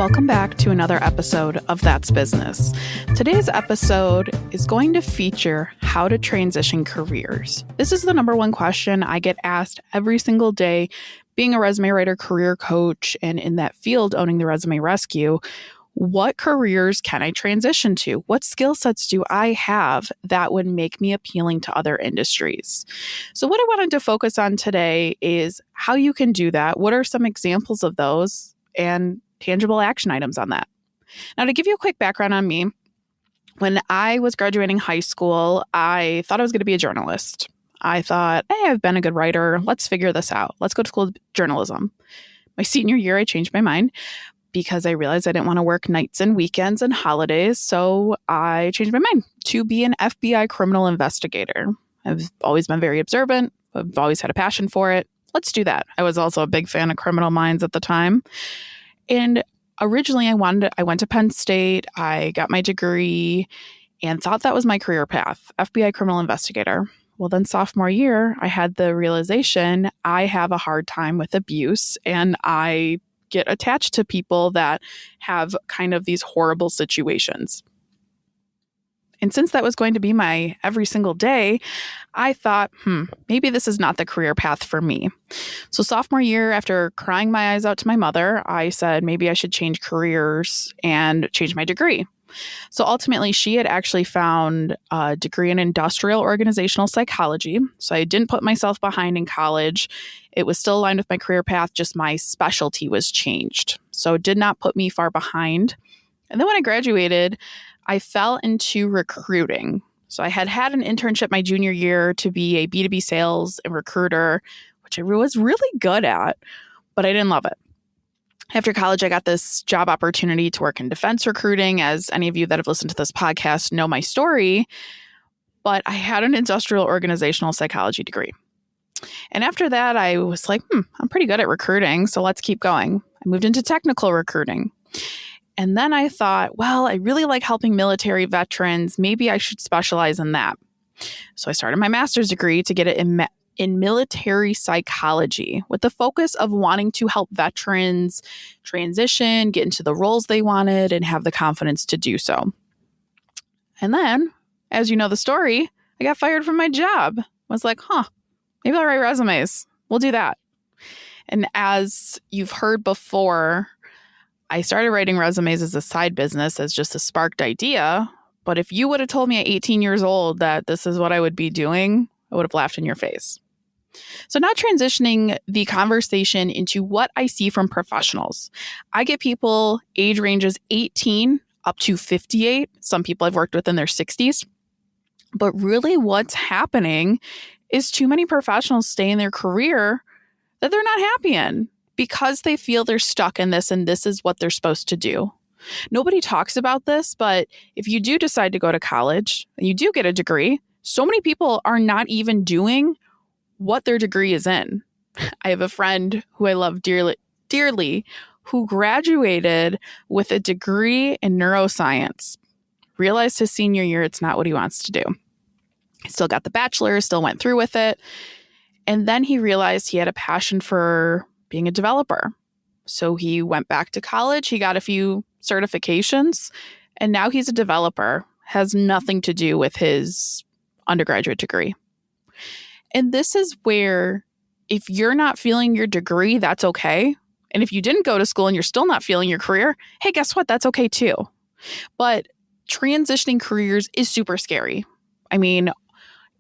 Welcome back to another episode of That's Business. Today's episode is going to feature how to transition careers. This is the number one question I get asked every single day, being a resume writer, career coach, and in that field, owning the Resume Rescue. What careers can I transition to? What skill sets do I have that would make me appealing to other industries? So what I wanted to focus on today is how you can do that. What are some examples of those and tangible action items on that? Now, to give you a quick background on me, when I was graduating high school, I thought I was going to be a journalist. I thought, hey, I've been a good writer. Let's figure this out. Let's go to school of journalism. My senior year, I changed my mind because I realized I didn't want to work nights and weekends and holidays. So I changed my mind to be an FBI criminal investigator. I've always been very observant. I've always had a passion for it. Let's do that. I was also a big fan of Criminal Minds at the time. And originally I went to Penn State. I got my degree and thought that was my career path, FBI criminal investigator. Well, then sophomore year, I had the realization I have a hard time with abuse and I get attached to people that have kind of these horrible situations. And since that was going to be my every single day, I thought, maybe this is not the career path for me. So sophomore year, after crying my eyes out to my mother, I said, maybe I should change careers and change my degree. So ultimately, she had actually found a degree in industrial organizational psychology. So I didn't put myself behind in college. It was still aligned with my career path, just my specialty was changed. So it did not put me far behind. And then when I graduated, I fell into recruiting. So I had an internship my junior year to be a B2B sales and recruiter, which I was really good at, but I didn't love it. After college, I got this job opportunity to work in defense recruiting. As any of you that have listened to this podcast know my story, but I had an industrial organizational psychology degree. And after that, I was like, I'm pretty good at recruiting, so let's keep going. I moved into technical recruiting. And then I thought, well, I really like helping military veterans. Maybe I should specialize in that. So I started my master's degree to get it in military psychology with the focus of wanting to help veterans transition, get into the roles they wanted, and have the confidence to do so. And then, as you know the story, I got fired from my job. I was like, maybe I'll write resumes. We'll do that. And as you've heard before, I started writing resumes as a side business, as just a sparked idea. But if you would have told me at 18 years old that this is what I would be doing, I would have laughed in your face. So now transitioning the conversation into what I see from professionals. I get people age ranges 18 up to 58. Some people I've worked with in their 60s. But really what's happening is too many professionals stay in their career that they're not happy in because they feel they're stuck in this and this is what they're supposed to do. Nobody talks about this, but if you do decide to go to college and you do get a degree, so many people are not even doing what their degree is in. I have a friend who I love dearly who graduated with a degree in neuroscience, realized his senior year it's not what he wants to do. He still got the bachelor's, still went through with it. And then he realized he had a passion for being a developer. So he went back to college, he got a few certifications, and now he's a developer. Has nothing to do with his undergraduate degree. And this is where if you're not feeling your degree, that's okay. And if you didn't go to school and you're still not feeling your career, hey, guess what? That's okay too. But transitioning careers is super scary. I mean,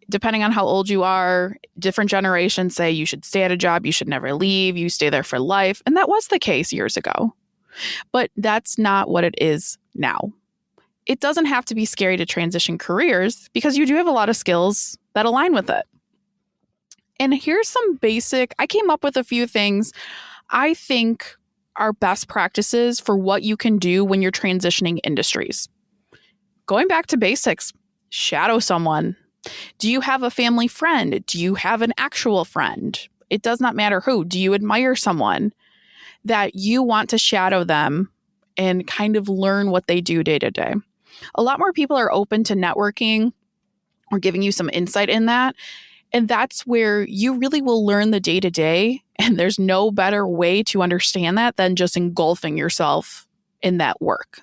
depending on how old you are, different generations say you should stay at a job, you should never leave, you stay there for life. And that was the case years ago. But that's not what it is now. It doesn't have to be scary to transition careers because you do have a lot of skills that align with it. And here's some I came up with a few things I think are best practices for what you can do when you're transitioning industries. Going back to basics, shadow someone. Do you have a family friend? Do you have an actual friend? It does not matter who. Do you admire someone that you want to shadow them and kind of learn what they do day to day? A lot more people are open to networking or giving you some insight in that. And that's where you really will learn the day-to-day. And there's no better way to understand that than just engulfing yourself in that work.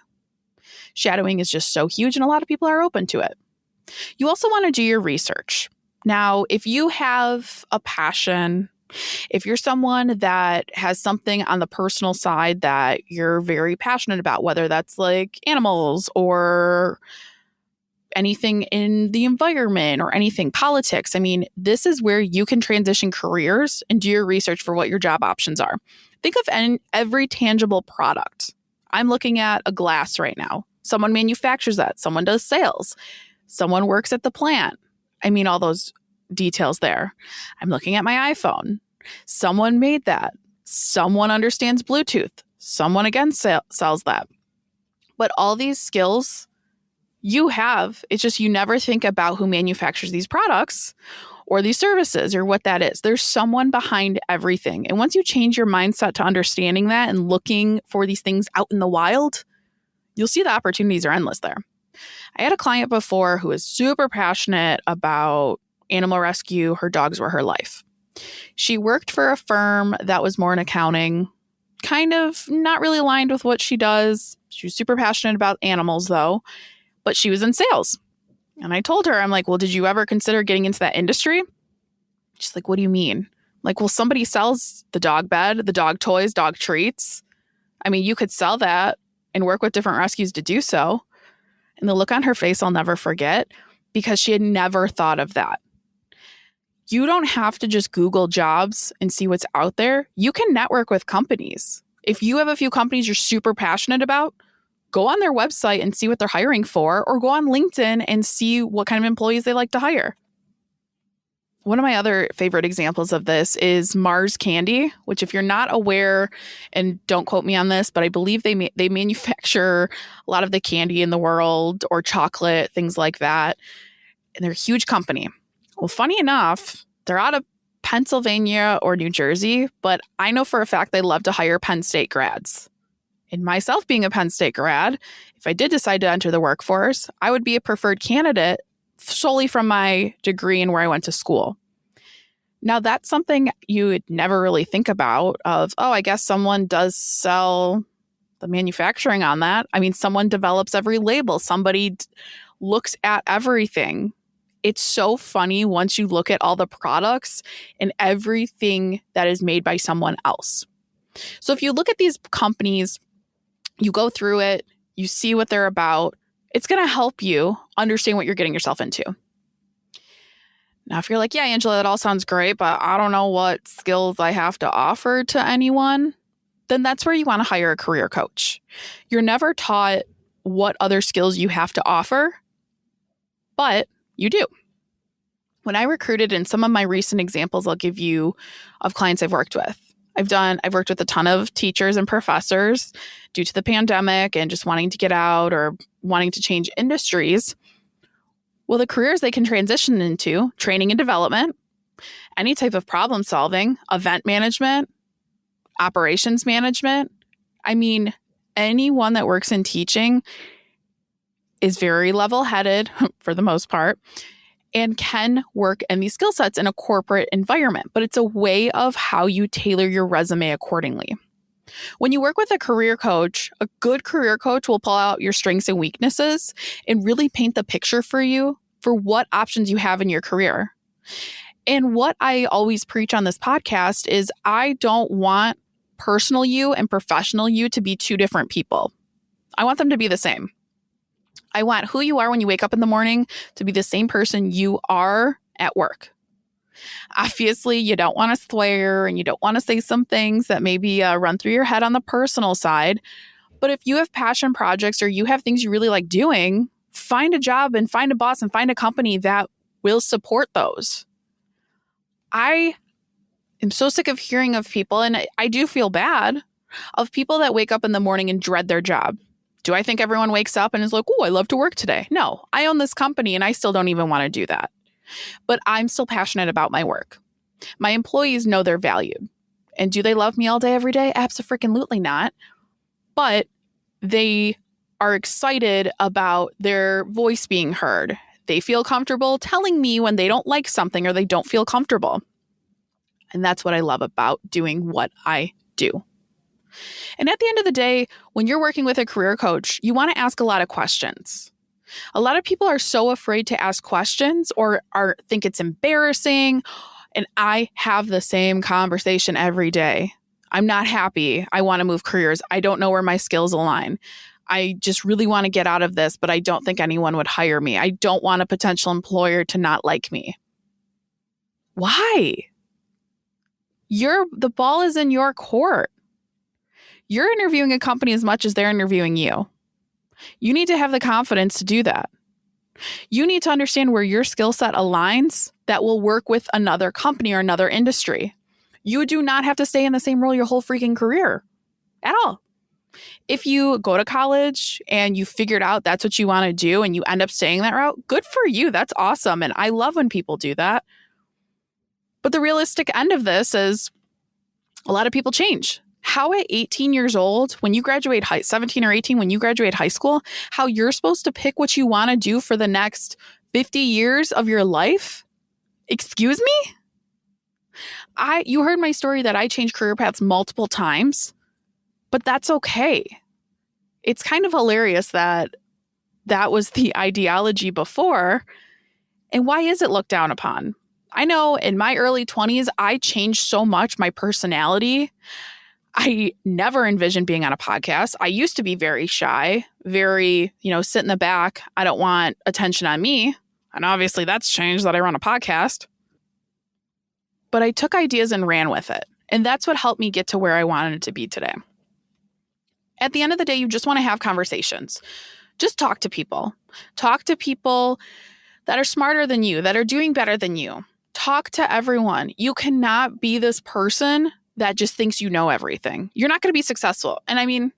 Shadowing is just so huge, and a lot of people are open to it. You also want to do your research. Now, if you have a passion, if you're someone that has something on the personal side that you're very passionate about, whether that's like animals or anything in the environment or anything, politics, I mean, this is where you can transition careers and do your research for what your job options are. Think of every tangible product. I'm looking at a glass right now. Someone manufactures that. Someone does sales. Someone works at the plant. I mean, all those details there. I'm looking at my iPhone. Someone made that. Someone understands Bluetooth. Someone again sells that. But all these skills you have, it's just you never think about who manufactures these products or these services or what that is. There's someone behind everything. And once you change your mindset to understanding that and looking for these things out in the wild, you'll see the opportunities are endless there. I had a client before who was super passionate about animal rescue. Her dogs were her life. She worked for a firm that was more in accounting, kind of not really aligned with what she does. She was super passionate about animals though, but she was in sales. And I told her, I'm like, well, did you ever consider getting into that industry? She's like, what do you mean? I'm like, well, somebody sells the dog bed, the dog toys, dog treats. I mean, you could sell that and work with different rescues to do so. And the look on her face, I'll never forget, because she had never thought of that. You don't have to just Google jobs and see what's out there. You can network with companies. If you have a few companies you're super passionate about, go on their website and see what they're hiring for, or go on LinkedIn and see what kind of employees they like to hire. One of my other favorite examples of this is Mars Candy, which if you're not aware, and don't quote me on this, but I believe they manufacture a lot of the candy in the world or chocolate, things like that. And they're a huge company. Well, funny enough, they're out of Pennsylvania or New Jersey, but I know for a fact they love to hire Penn State grads. And myself being a Penn State grad, if I did decide to enter the workforce, I would be a preferred candidate solely from my degree and where I went to school. Now, that's something you would never really think about of, oh, I guess someone does sell the manufacturing on that. I mean, someone develops every label. Somebody looks at everything. It's so funny once you look at all the products and everything that is made by someone else. So if you look at these companies, you go through it, you see what they're about, it's going to help you understand what you're getting yourself into. Now, if you're like, yeah, Angela, that all sounds great, but I don't know what skills I have to offer to anyone, then that's where you want to hire a career coach. You're never taught what other skills you have to offer, but you do. When I recruited, in some of my recent examples I'll give you of clients I've worked with, I've worked with a ton of teachers and professors due to the pandemic and just wanting to get out or wanting to change industries. Well, the careers they can transition into, training and development, any type of problem solving, event management, operations management. I mean, anyone that works in teaching is very level-headed for the most part and can work in these skill sets in a corporate environment, but it's a way of how you tailor your resume accordingly. When you work with a career coach, a good career coach will pull out your strengths and weaknesses and really paint the picture for you for what options you have in your career. And what I always preach on this podcast is I don't want personal you and professional you to be two different people. I want them to be the same. I want who you are when you wake up in the morning to be the same person you are at work. Obviously, you don't want to swear and you don't want to say some things that maybe run through your head on the personal side. But if you have passion projects or you have things you really like doing, find a job and find a boss and find a company that will support those. I am so sick of hearing of people, and I do feel bad, of people that wake up in the morning and dread their job. Do I think everyone wakes up and is like, oh, I love to work today? No, I own this company and I still don't even want to do that. But I'm still passionate about my work. My employees know they're valued. And do they love me all day, every day? Abso-freaking-lutely not. But they are excited about their voice being heard. They feel comfortable telling me when they don't like something or they don't feel comfortable. And that's what I love about doing what I do. And at the end of the day, when you're working with a career coach, you want to ask a lot of questions. A lot of people are so afraid to ask questions or think it's embarrassing. And I have the same conversation every day. I'm not happy. I want to move careers. I don't know where my skills align. I just really want to get out of this, but I don't think anyone would hire me. I don't want a potential employer to not like me. Why? The ball is in your court. You're interviewing a company as much as they're interviewing you. You need to have the confidence to do that. You need to understand where your skill set aligns that will work with another company or another industry. You do not have to stay in the same role your whole freaking career at all. If you go to college and you figured out that's what you want to do and you end up staying that route, good for you. That's awesome. And I love when people do that. But the realistic end of this is a lot of people change. How at 18 years old, when you graduate 17 or 18, when you graduate high school, how you're supposed to pick what you want to do for the next 50 years of your life? Excuse me? You heard my story that I changed career paths multiple times, but that's okay. It's kind of hilarious that was the ideology before. And why is it looked down upon? I know in my early 20s, I changed so much my personality. I never envisioned being on a podcast. I used to be very shy, very, sit in the back. I don't want attention on me. And obviously that's changed that I run a podcast. But I took ideas and ran with it. And that's what helped me get to where I wanted to be today. At the end of the day, you just want to have conversations. Just talk to people. Talk to people that are smarter than you, that are doing better than you. Talk to everyone. You cannot be this person that just thinks you know everything. You're not going to be successful. And I mean,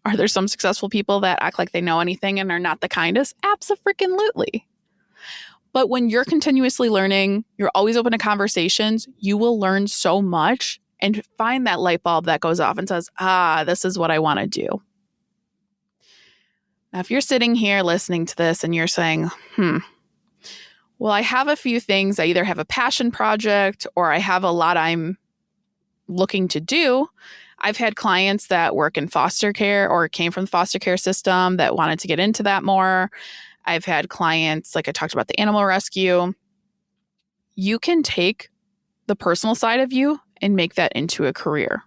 are there some successful people that act like they know anything and are not the kindest? Abso-freaking-lutely. But when you're continuously learning, you're always open to conversations, you will learn so much and find that light bulb that goes off and says, this is what I want to do. Now, if you're sitting here listening to this and you're saying, well, I have a few things. I either have a passion project or I have a lot I'm looking to do. I've had clients that work in foster care or came from the foster care system that wanted to get into that more. I've had clients, like I talked about the animal rescue. You can take the personal side of you and make that into a career.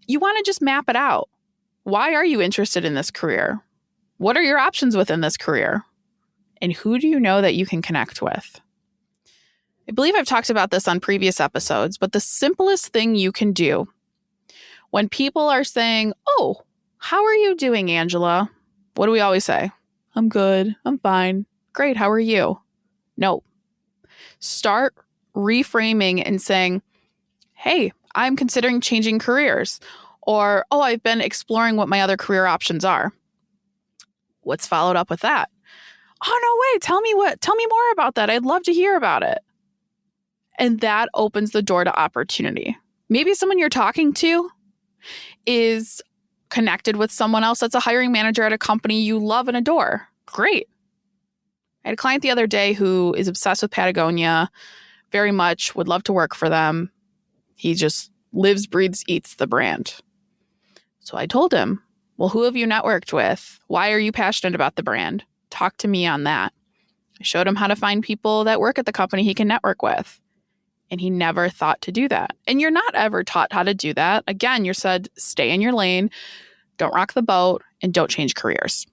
You want to just map it out. Why are you interested in this career? What are your options within this career? And who do you know that you can connect with? I believe I've talked about this on previous episodes, but the simplest thing you can do when people are saying, "Oh, how are you doing, Angela?" What do we always say? "I'm good. I'm fine. Great. How are you?" No. Start reframing and saying, "Hey, I'm considering changing careers." Or, "Oh, I've been exploring what my other career options are." What's followed up with that? "Oh, no way. Tell me more about that. I'd love to hear about it." And that opens the door to opportunity. Maybe someone you're talking to is connected with someone else that's a hiring manager at a company you love and adore. Great. I had a client the other day who is obsessed with Patagonia, very much would love to work for them. He just lives, breathes, eats the brand. So I told him, "Well, who have you networked with? Why are you passionate about the brand? Talk to me on that." I showed him how to find people that work at the company he can network with. And he never thought to do that. And you're not ever taught how to do that. Again, you're said, stay in your lane, don't rock the boat, and don't change careers.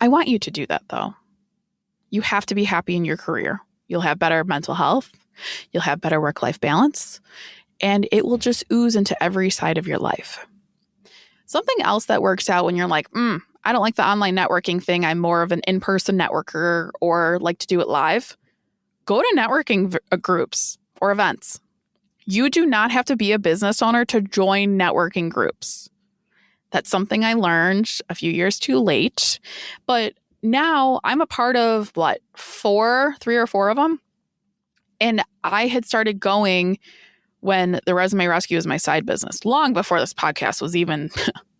I want you to do that, though. You have to be happy in your career. You'll have better mental health. You'll have better work-life balance. And it will just ooze into every side of your life. Something else that works out when you're like, I don't like the online networking thing. I'm more of an in-person networker or like to do it live. Go to networking groups or events. You do not have to be a business owner to join networking groups. That's something I learned a few years too late. But now I'm a part of, 3 or 4 of them. And I had started going when the Resume Rescue was my side business, long before this podcast was even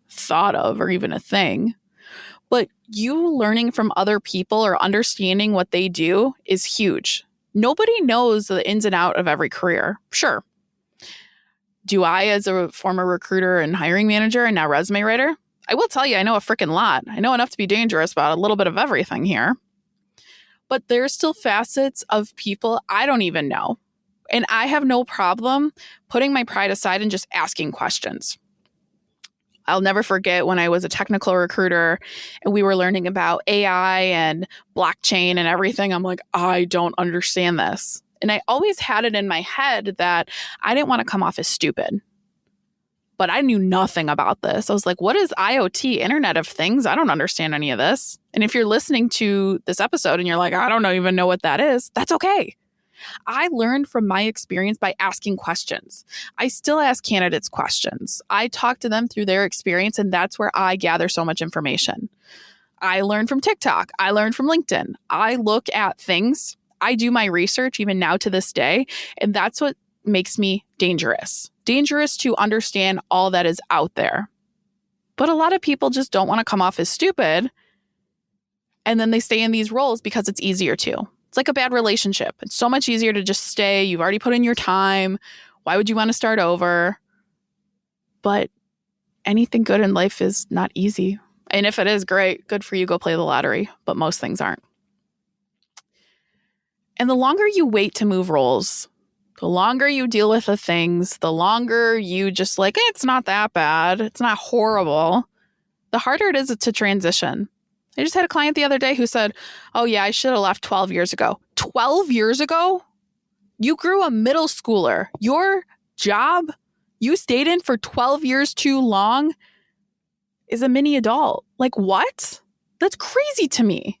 thought of or even a thing. But you learning from other people or understanding what they do is huge. Nobody knows the ins and outs of every career. Sure. Do I, as a former recruiter and hiring manager and now resume writer, I will tell you, I know a freaking lot. I know enough to be dangerous about a little bit of everything here. But there's still facets of people I don't even know. And I have no problem putting my pride aside and just asking questions. I'll never forget when I was a technical recruiter and we were learning about AI and blockchain and everything. I'm like, I don't understand this. And I always had it in my head that I didn't want to come off as stupid. But I knew nothing about this. I was like, what is IoT, Internet of Things? I don't understand any of this. And if you're listening to this episode and you're like, I don't even know what that is, that's okay. I learned from my experience by asking questions. I still ask candidates questions. I talk to them through their experience, and that's where I gather so much information. I learned from TikTok. I learned from LinkedIn. I look at things. I do my research even now to this day, and that's what makes me dangerous. Dangerous to understand all that is out there. But a lot of people just don't want to come off as stupid, and then they stay in these roles because it's easier to. It's like a bad relationship. It's so much easier to just stay. You've already put in your time. Why would you want to start over? But anything good in life is not easy. And if it is, great. Good for you. Go play the lottery. But most things aren't. And the longer you wait to move roles, the longer you deal with the things, the longer you just like, it's not that bad. It's not horrible. The harder it is to transition. I just had a client the other day who said, oh yeah, I should have left 12 years ago. 12 years ago? You grew a middle schooler. Your job you stayed in for 12 years too long is a mini adult. Like what? That's crazy to me.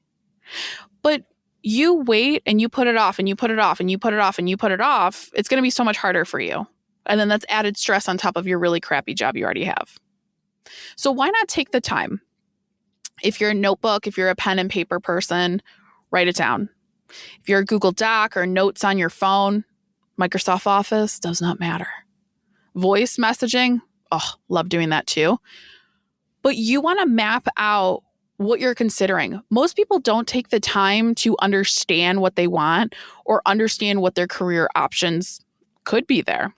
But you wait and you put it off and you put it off and you put it off and you put it off. It's going to be so much harder for you. And then that's added stress on top of your really crappy job you already have. So why not take the time? If you're a notebook, if you're a pen and paper person, write it down. If you're a Google Doc or notes on your phone, Microsoft Office, does not matter. Voice messaging, love doing that too. But you want to map out what you're considering. Most people don't take the time to understand what they want or understand what their career options could be there.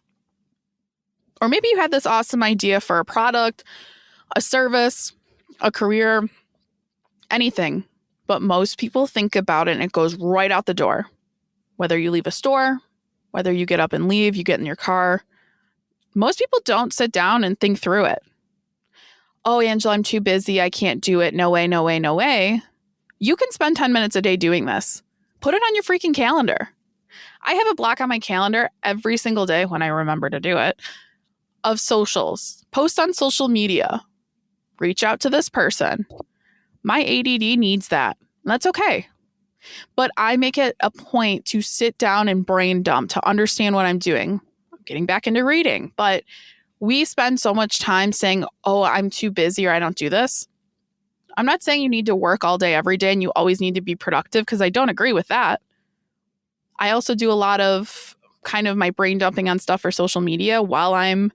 Or maybe you had this awesome idea for a product, a service, a career, anything. But most people think about it and it goes right out the door. Whether you leave a store, whether you get up and leave, you get in your car. Most people don't sit down and think through it. Oh, Angela, I'm too busy. I can't do it. No way, no way, no way. You can spend 10 minutes a day doing this. Put it on your freaking calendar. I have a block on my calendar every single day when I remember to do it of socials. Post on social media. Reach out to this person. My ADD needs that. That's okay. But I make it a point to sit down and brain dump to understand what I'm doing. I'm getting back into reading, but we spend so much time saying, oh, I'm too busy or I don't do this. I'm not saying you need to work all day, every day, and you always need to be productive because I don't agree with that. I also do a lot of kind of my brain dumping on stuff for social media while I'm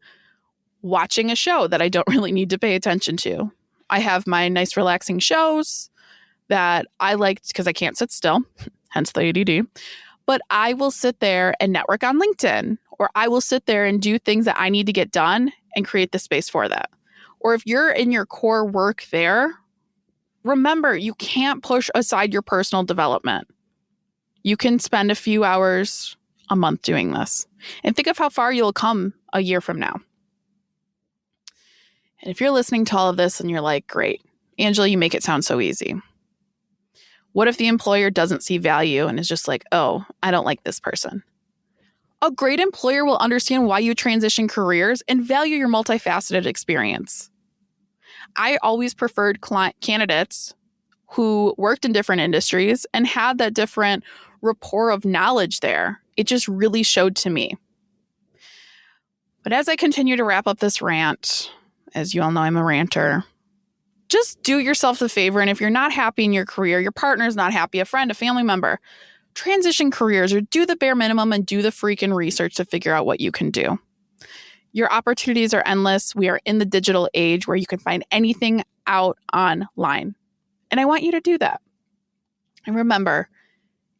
watching a show that I don't really need to pay attention to. I have my nice relaxing shows that I like because I can't sit still, hence the ADD. But I will sit there and network on LinkedIn, or I will sit there and do things that I need to get done and create the space for that. Or if you're in your core work there, remember, you can't push aside your personal development. You can spend a few hours a month doing this. And think of how far you'll come a year from now. And if you're listening to all of this and you're like, great, Angela, you make it sound so easy. What if the employer doesn't see value and is just like, oh, I don't like this person? A great employer will understand why you transition careers and value your multifaceted experience. I always preferred candidates who worked in different industries and had that different rapport of knowledge there. It just really showed to me. But as I continue to wrap up this rant, as you all know, I'm a ranter, just do yourself the favor. And if you're not happy in your career, your partner's not happy, a friend, a family member, transition careers or do the bare minimum and do the freaking research to figure out what you can do. Your opportunities are endless. We are in the digital age where you can find anything out online. And I want you to do that. And remember,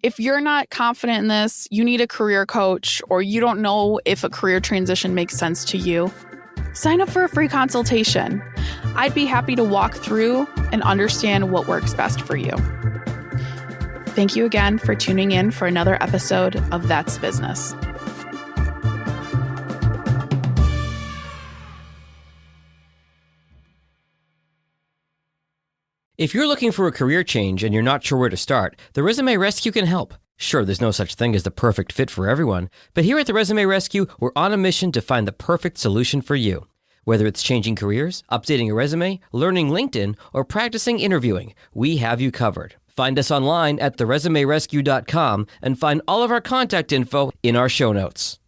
If you're not confident in this, you need a career coach, or you don't know if a career transition makes sense to you, sign up for a free consultation. I'd be happy to walk through and understand what works best for you. Thank you again for tuning in for another episode of That's Business. If you're looking for a career change and you're not sure where to start, the Resume Rescue can help. Sure, there's no such thing as the perfect fit for everyone, but here at the Resume Rescue, we're on a mission to find the perfect solution for you. Whether it's changing careers, updating a resume, learning LinkedIn, or practicing interviewing, we have you covered. Find us online at theresumerescue.com and find all of our contact info in our show notes.